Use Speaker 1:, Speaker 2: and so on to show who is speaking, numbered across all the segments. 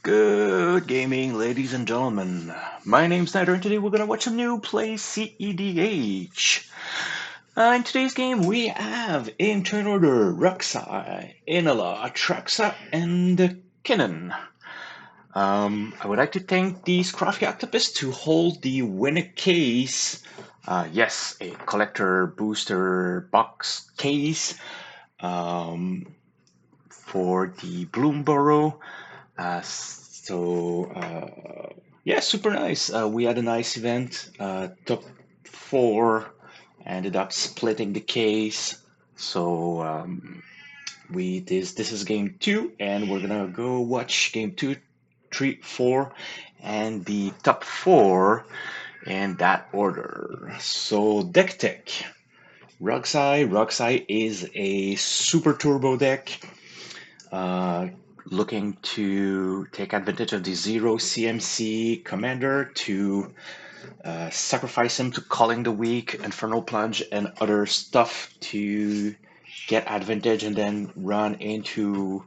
Speaker 1: Good gaming, ladies and gentlemen. My name's Snyder, and today we're gonna watch some new play cEDH. In today's game, we have, in turn order, RogSi, Inalla, Atraxa, and Kinnan. I would like to thank the Scruffy Octopus to hold the winner case. Yes, a collector booster box case for the Bloomborough. Yeah, super nice. We had a nice event. Top four ended up splitting the case. So this is game two, and we're gonna go watch game two, three, four, and the top four in that order. So deck tech. RogSi is a super turbo deck. Uh, Looking to take advantage of the zero CMC commander to sacrifice him to Calling the Weak, Infernal Plunge, and other stuff to get advantage and then run into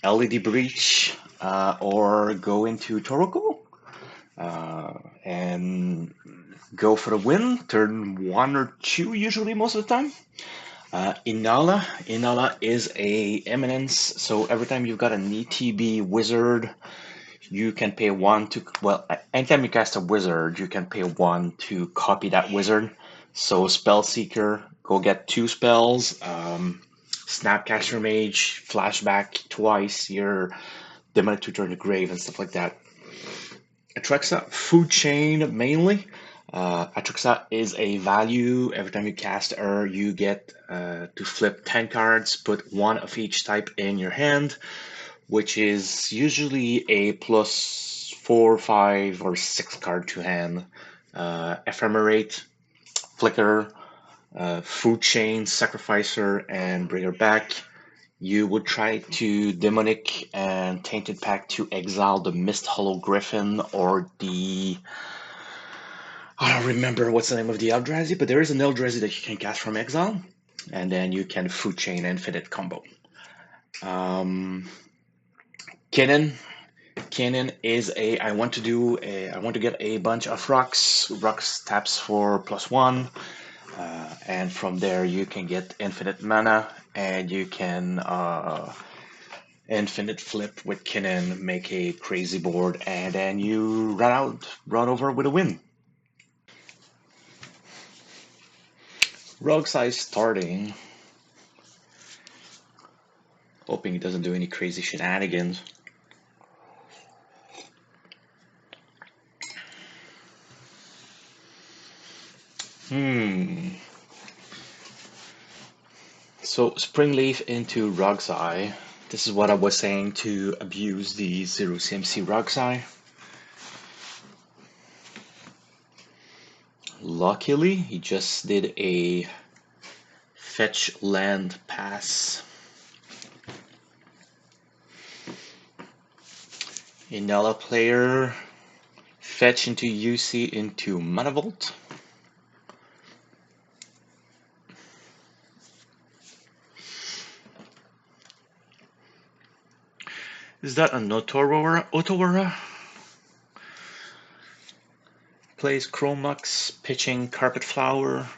Speaker 1: LED Breach or go into Toroko and go for the win, turn one or two usually most of the time. Inalla is a eminence, so every time you've got an ETB wizard, you can pay one to, well, anytime you cast a wizard, you can pay one to copy that wizard. So Spellseeker, go get two spells, Snapcaster Mage, flashback twice, your Demonic Tutor in the Grave and stuff like that. Atraxa, Food Chain mainly. Atraxa is a value. Every time you cast her, you get to flip 10 cards, put one of each type in your hand, which is usually a plus 4, 5, or 6 card to hand. Ephemerate, Flicker, Food Chain, Sacrificer, and Bring Her Back. You would try to Demonic and Tainted Pact to exile the Mist Hollow Griffin or the... I don't remember what's the name of the Eldrazi, but there is an Eldrazi that you can cast from exile, and then you can Food Chain Infinite combo. Kinnan. Kinnan is a. I want to get a bunch of rocks. Rocks taps for +1, and from there you can get infinite mana, and you can infinite flip with Kinnan, make a crazy board, and then you run over with a win. RogSi starting. Hoping he doesn't do any crazy shenanigans. So Springleaf into RogSi. This is what I was saying to abuse the 0 CMC RogSi. Luckily, he just did a fetch land pass. Inalla player, fetch into UC into Mana Vault. Is that a Otawara? Plays Chromux, pitching Carpet Flower.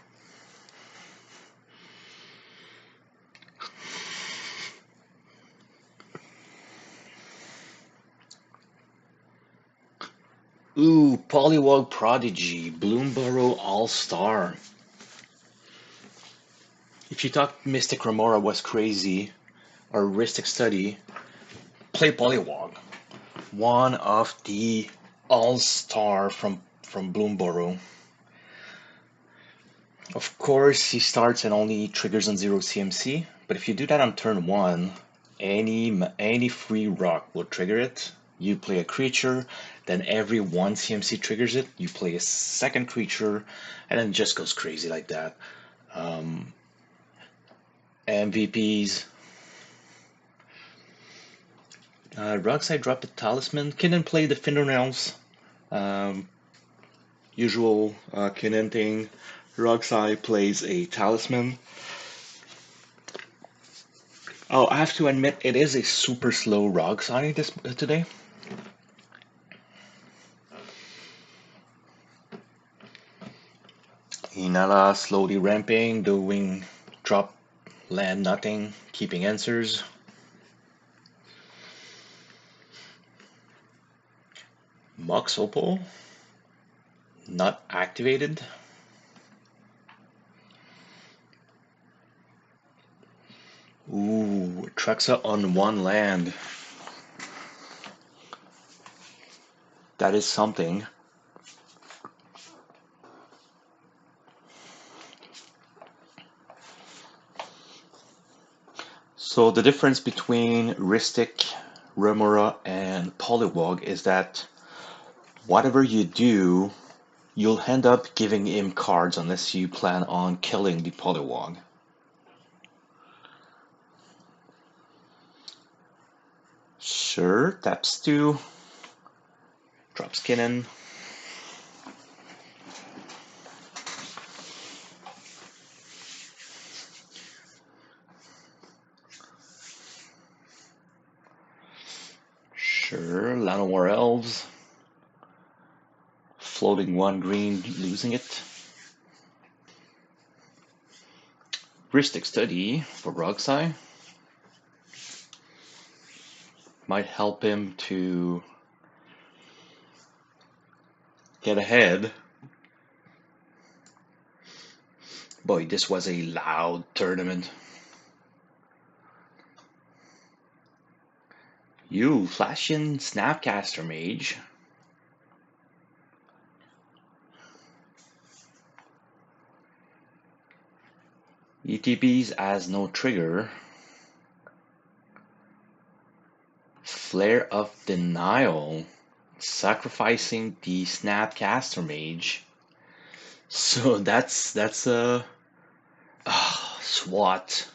Speaker 1: Ooh, Polywog Prodigy, Bloomborough All-Star. If you thought Mystic Remora was crazy, or Ristic Study, play Polywog. One of the All-Star from Bloomborough. Of course, he starts and only triggers on 0 CMC, but if you do that on turn 1, any free rock will trigger it. You play a creature, then every 1 CMC triggers it, you play a second creature, and then it just goes crazy like that. MVPs. RogSi dropped the Talisman. Kinnan played the Fingernails. Usual Kinnan thing. RogSi plays a Talisman. Oh, I have to admit, it is a super slow RogSi today. Inalla slowly ramping, doing drop, land, nothing, keeping answers. Mox Opal, not activated. Ooh, Atraxa on one land. That is something. So the difference between Ristic, Remora, and Polywog is that whatever you do, you'll end up giving him cards unless you plan on killing the Polywog. Sure, taps 2, drops Kinnan. Sure, Llanowar Elves. Floating 1 green, losing it. Ristic Study for RogSi. Might help him to get ahead. Boy, this was a loud tournament. You flash in Snapcaster Mage. ETBs as no trigger. Flare of Denial. Sacrificing the Snapcaster Mage. So that's a SWAT.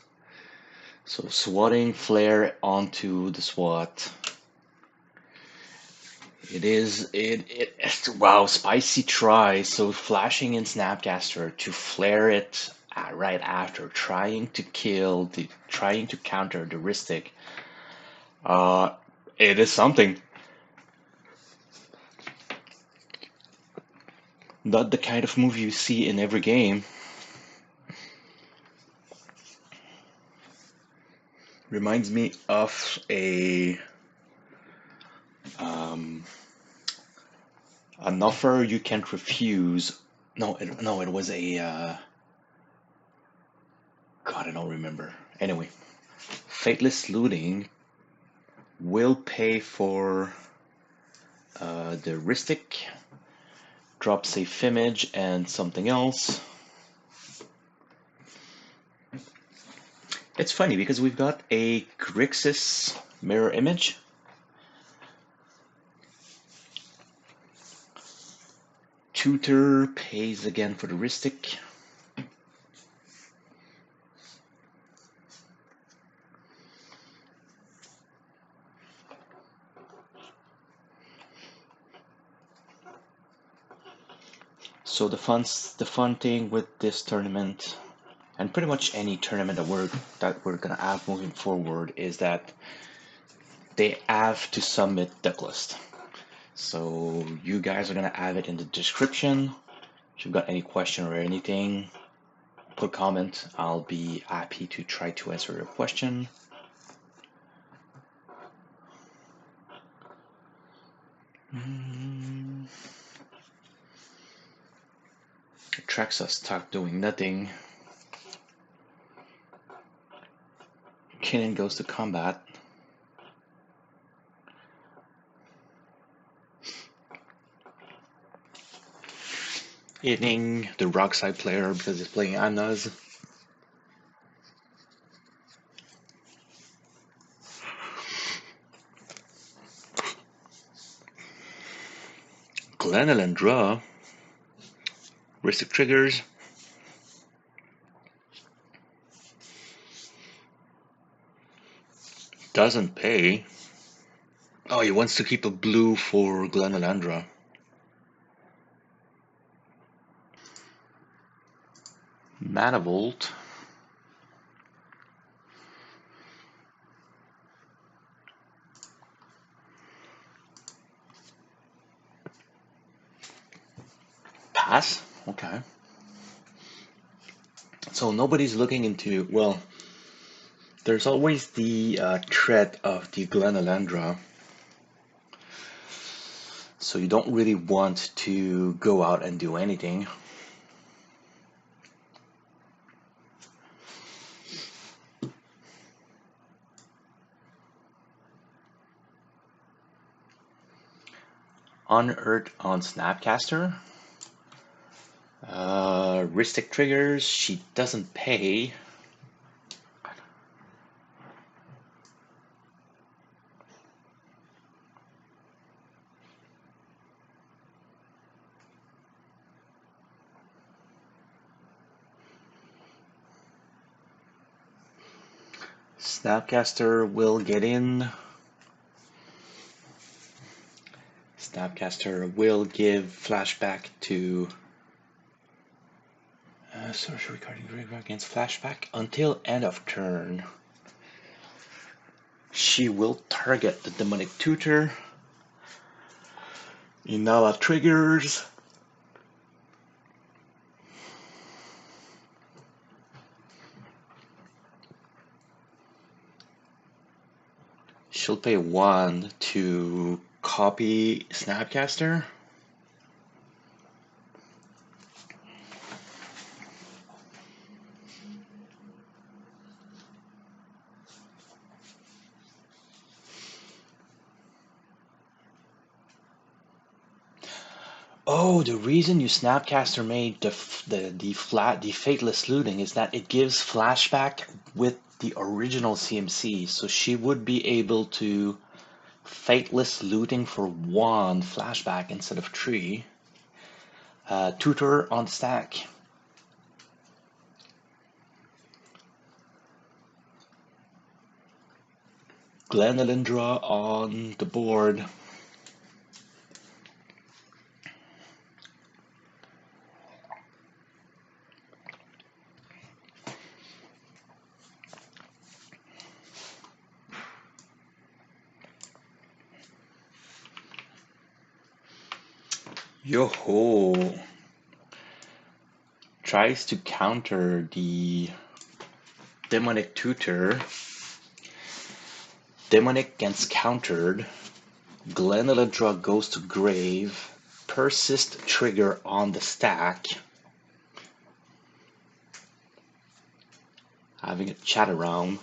Speaker 1: So swatting flare onto the SWAT. Wow, spicy try. So flashing in Snapcaster to flare it right after, trying to counter the Ristic. It is something. Not the kind of move you see in every game. Reminds me of an offer you can't refuse. No, it was a God, I don't remember. Anyway, Fateless Looting will pay for the Ristic, drops a Fimage and something else. It's funny because we've got a Grixis mirror image. Tutor pays again for the Ristic. So the fun thing with this tournament, and pretty much any tournament that we're gonna have moving forward, is that they have to submit deck list. So you guys are gonna have it in the description. If you've got any question or anything, put a comment. I'll be happy to try to answer your question. Atraxa stuck doing nothing. Kinnan goes to combat. Hitting the RogSi player because he's playing Anna's. Glenelyn draw. Ristic triggers. Doesn't pay. Oh, he wants to keep a blue for Glenalandra. Manavolt. Pass? Okay. So nobody's looking into, well, there's always the threat of the Glenalandra. So you don't really want to go out and do anything. Unearth on Snapcaster. Ristic triggers, she doesn't pay. Snapcaster will get in. Snapcaster will give flashback to sorcery card against flashback until end of turn. She will target the demonic tutor. Inalla triggers. She'll pay 1 to copy Snapcaster. Oh, the reason you Snapcaster made the Fateless Looting is that it gives flashback with the original CMC, so she would be able to Fateless Looting for 1 flashback instead of 3. Tutor on stack. Glenalindra on the board. Yo-ho! Tries to counter the Demonic Tutor. Demonic gets countered. Glenalindra goes to grave. Persist trigger on the stack. Having a chat around.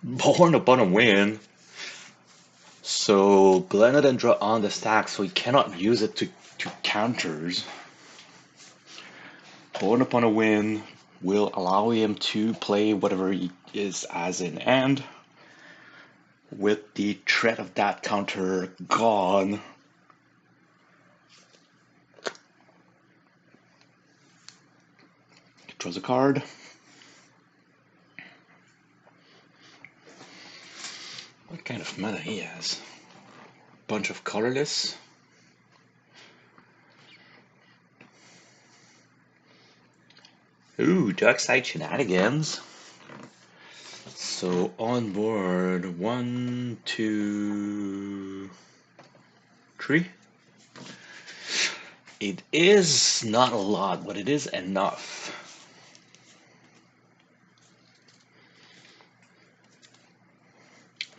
Speaker 1: Born upon a win. So Glenalindra on the stack, so he cannot use it to counters. Born upon a win will allow him to play whatever he is as in hand. With the threat of that counter gone. Draws a card. What kind of mana he has? Bunch of colorless. Ooh, RogSi shenanigans. So on board 1, 2, 3. It is not a lot, but it is enough.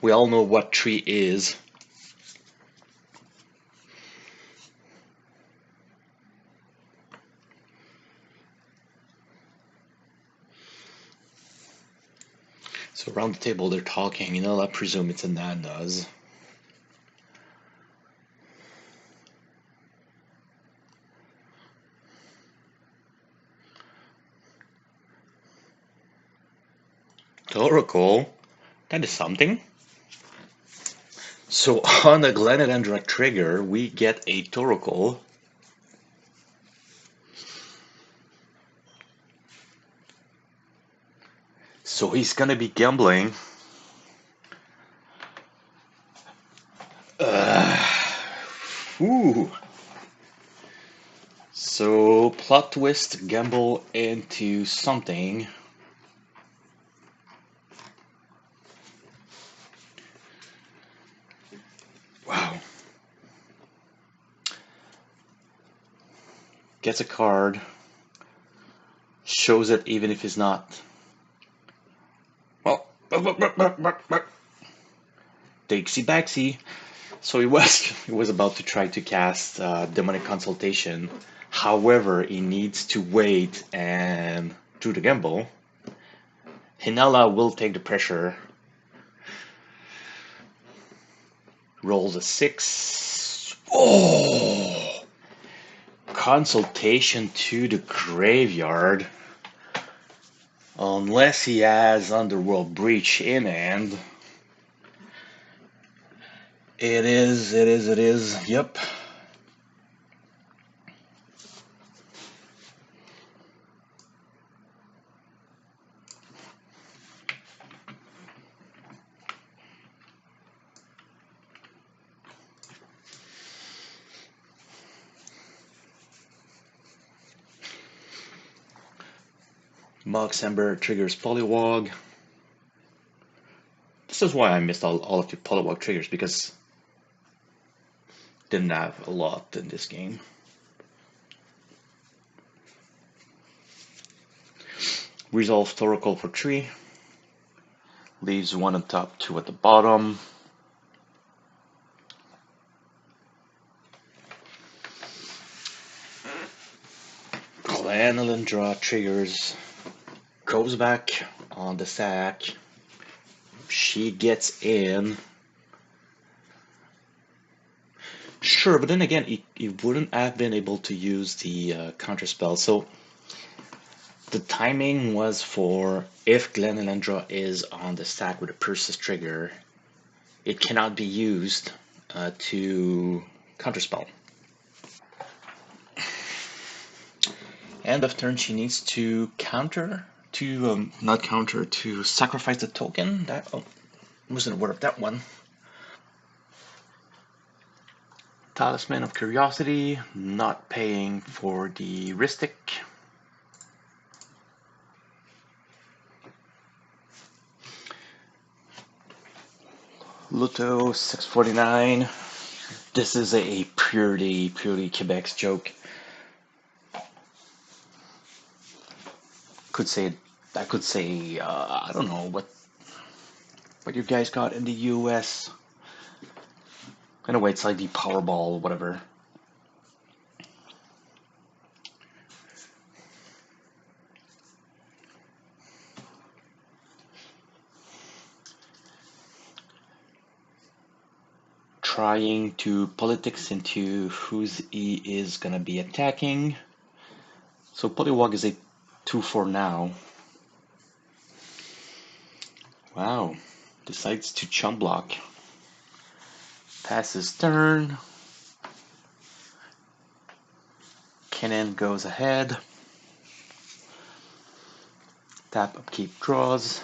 Speaker 1: We all know what 3 is. So around the table they're talking, I presume it's Ananda's. Oracle, that is something. So on the Glenalindra trigger, we get a Toracle. So he's gonna be gambling. Ooh. So plot twist, gamble into something. gets a card, shows it even if he's not. Well, takesy backsy. So he was about to try to cast Demonic Consultation. However, he needs to wait and do the gamble. Inalla will take the pressure. Rolls a 6. Oh! Consultation to the graveyard. Unless he has Underworld Breach in hand. It is. Yep. Mox Ember triggers Polywog. This is why I missed all of the Polywog triggers, because didn't have a lot in this game. Resolve Thoracle for 3. Leaves 1 on top, 2 at the bottom. Lanolin draw triggers. Goes back on the sack. She gets in. Sure, but then again, he wouldn't have been able to use the counterspell. So the timing was for if Glenelendra is on the stack with a Persis trigger, it cannot be used to counterspell. End of turn, she needs to counter, to not counter, to sacrifice the token. That wasn't aware of that one. Talisman of Curiosity, not paying for the Ristic. Luto 649. This is a purely Quebec's joke. I could say I don't know what you guys got in the US. Anyway, it's like the Powerball, whatever. Trying to politics into whose he is gonna be attacking. So Polywog is a 2-4 now. Wow. Decides to chump block. Passes turn. Kinnan goes ahead. Tap upkeep draws.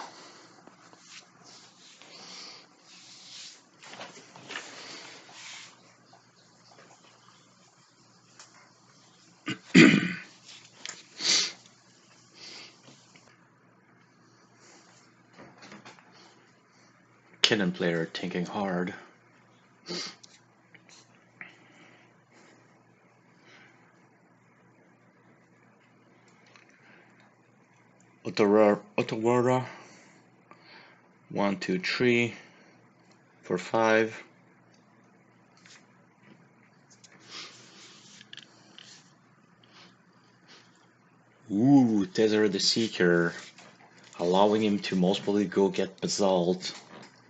Speaker 1: Kinnan player thinking hard. Otawara. 1, 2, 3 for 5. Ooh, Tether the Seeker, allowing him to most probably go get Basalt.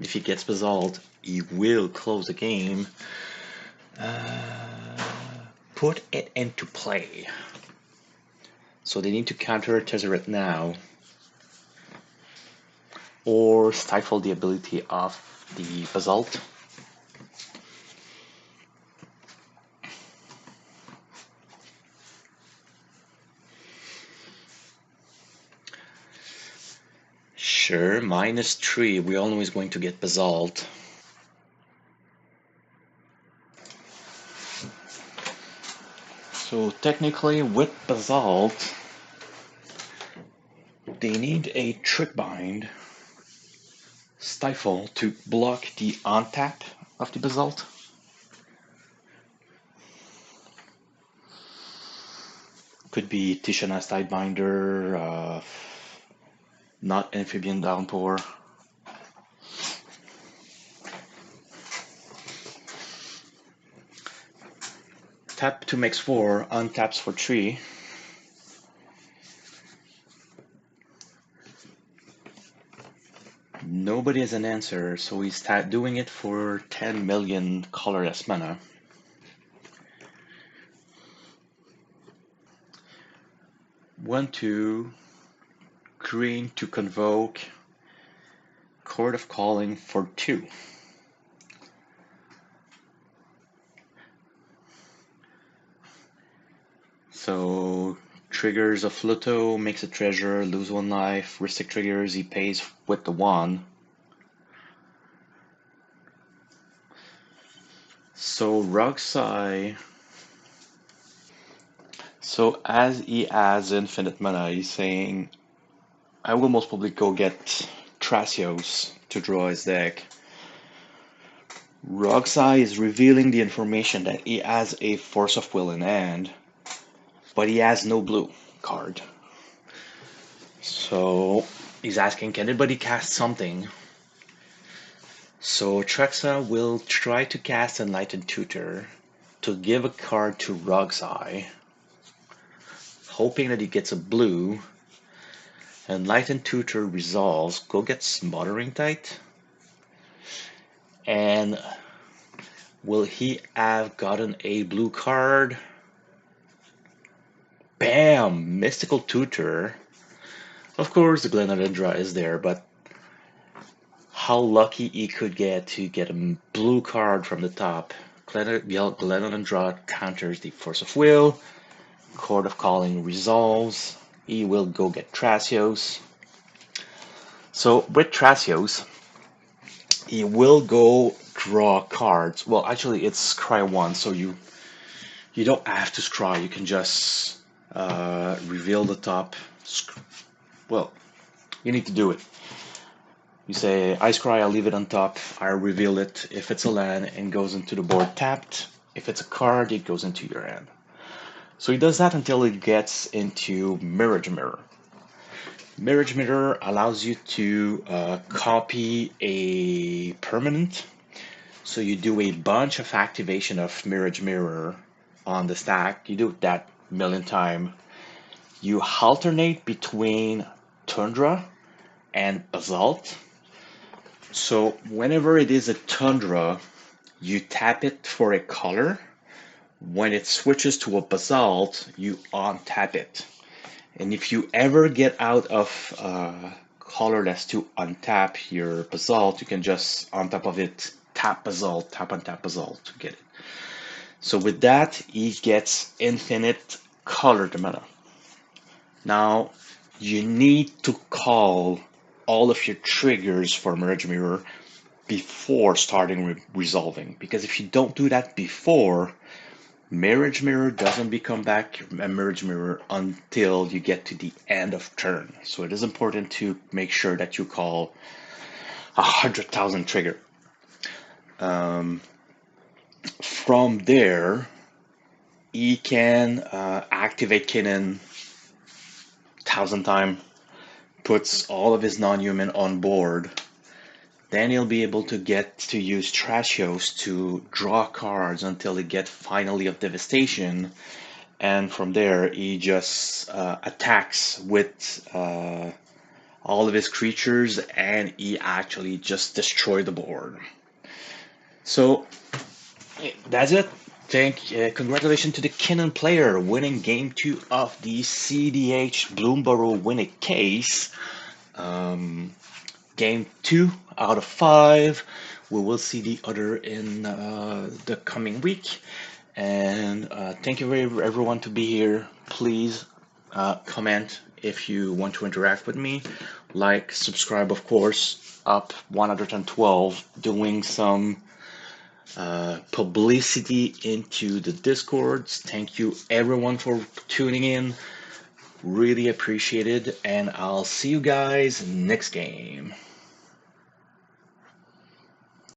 Speaker 1: If he gets Basalt, he will close the game. Put it into play. So they need to counter Tezzeret now, or stifle the ability of the Basalt. Sure, -3. We all know he's going to get Basalt. So technically, with Basalt, they need a Trick Bind, Stifle to block the on-tap of the Basalt. Could be Tishanas Tidebinder, not Amphibian Downpour. Tap to makes 4, untaps for 3. Nobody has an answer, so he's doing it for 10 million colorless mana. One, two, green to convoke, Chord of Calling for 2. So triggers a Fluto, makes a treasure, lose 1 life, Ristic triggers, he pays with the 1. So RogSi, so as he has infinite mana, he's saying, I will most probably go get Thrasios to draw his deck. RogSi is revealing the information that he has a Force of Will in hand, but he has no blue card. So he's asking, can anybody cast something? So Atraxa will try to cast Enlightened Tutor to give a card to RogSi, hoping that he gets a blue. Enlightened Tutor resolves, go get Smothering Tide. And will he have gotten a blue card? Bam! Mystical Tutor. Of course, the Glenalindra is there, but how lucky he could get to get a blue card from the top. Glenalindra counters the Force of Will. Chord of Calling resolves. He will go get Thrasios. So with Thrasios, he will go draw cards. Well, actually, it's scry 1, so you don't have to scry. You can just reveal the top. Well, you need to do it. You say, I scry, I'll leave it on top, I reveal it. If it's a land, it goes into the board tapped. If it's a card, it goes into your hand. So he does that until it gets into Mirage Mirror. Mirage Mirror allows you to copy a permanent. So you do a bunch of activation of Mirage Mirror on the stack. You do that a million times. You alternate between Tundra and Basalt. So whenever it is a Tundra, you tap it for a color. When it switches to a Basalt, you untap it. And if you ever get out of colorless to untap your Basalt, you can just, on top of it, tap Basalt, tap untap Basalt to get it. So with that, he gets infinite colored mana. Now, you need to call all of your triggers for Mirage Mirror before starting resolving. Because if you don't do that before, Mirage Mirror doesn't become back a Mirage Mirror until you get to the end of turn. So it is important to make sure that you call 100,000 trigger. From there, he can activate Kinnan 1,000 times, puts all of his non-human on board. Then he'll be able to get to use Thrasios to draw cards until he gets finally of Devastation. And from there, he just attacks with all of his creatures, and he actually just destroyed the board. So that's it. Congratulations to the Kinnan player winning Game 2 of the cEDH Bloomborough Winning Case. Game 2 out of 5. We will see the other in the coming week. And thank you everyone to be here. Please comment if you want to interact with me. Like, subscribe, of course. Up 112, doing some publicity into the Discords. Thank you everyone for tuning in. Really appreciate it, and I'll see you guys next game.